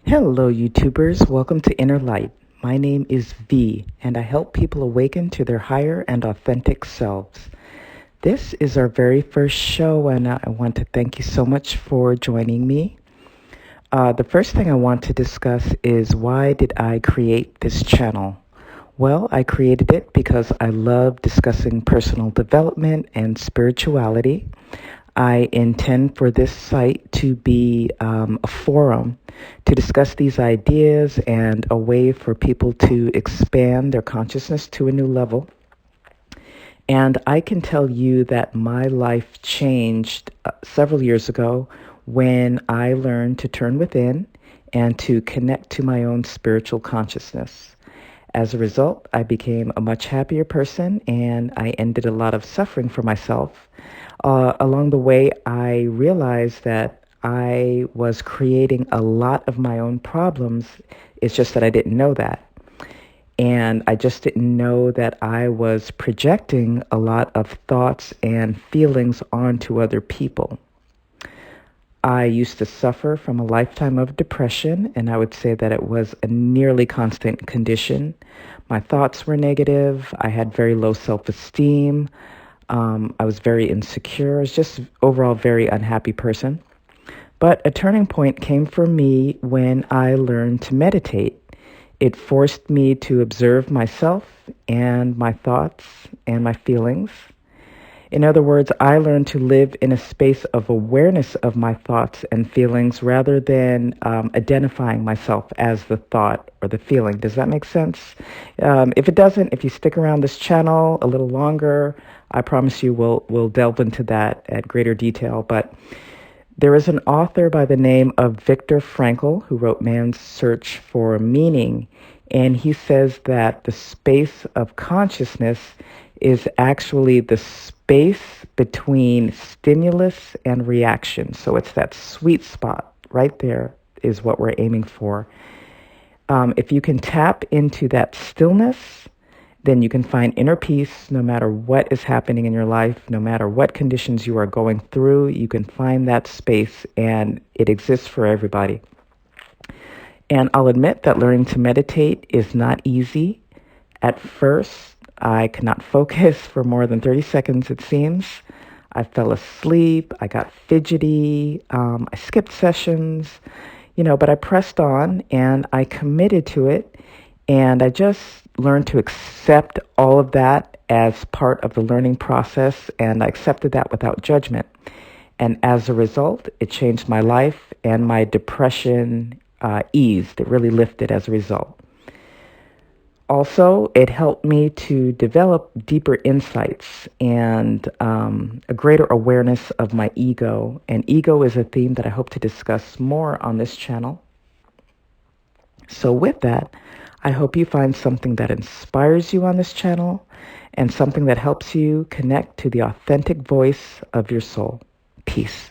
Hello, YouTubers. Welcome to Inner Light. My name is V, and I help people awaken to their higher and authentic selves. This is our very first show, and I want to thank you so much for joining me. The first thing I want to discuss is why did I create this channel? Well, I created it because I love discussing personal development and spirituality. I intend for this site to be a forum to discuss these ideas and a way for people to expand their consciousness to a new level. And I can tell you that my life changed several years ago when I learned to turn within and to connect to my own spiritual consciousness. As a result, I became a much happier person and I ended a lot of suffering for myself. Along the way, I realized that I was creating a lot of my own problems. It's just that I didn't know that. And I just didn't know that I was projecting a lot of thoughts and feelings onto other people. I used to suffer from a lifetime of depression, and I would say that it was a nearly constant condition. My thoughts were negative. I had very low self-esteem. I was very insecure. I was just overall a very unhappy person. But a turning point came for me when I learned to meditate. It forced me to observe myself and my thoughts and my feelings. In other words, I learned to live in a space of awareness of my thoughts and feelings rather than identifying myself as the thought or the feeling. Does that make sense? If it doesn't, if you stick around this channel a little longer, I promise you we'll delve into that at greater detail. But there is an author by the name of Viktor Frankl who wrote Man's Search for Meaning, and he says that the space of consciousness is actually the space between stimulus and reaction. So it's that sweet spot right there is what we're aiming for. If you can tap into that stillness, then you can find inner peace no matter what is happening in your life, no matter what conditions you are going through. You can find that space, and it exists for everybody. And I'll admit that learning to meditate is not easy. At first, I could not focus for more than 30 seconds, it seems. I fell asleep. I got fidgety. I skipped sessions, but I pressed on and I committed to it. And I just learned to accept all of that as part of the learning process. And I accepted that without judgment. And as a result, it changed my life, and my depression eased. It really lifted as a result. Also, it helped me to develop deeper insights and a greater awareness of my ego. And ego is a theme that I hope to discuss more on this channel. So with that, I hope you find something that inspires you on this channel and something that helps you connect to the authentic voice of your soul. Peace.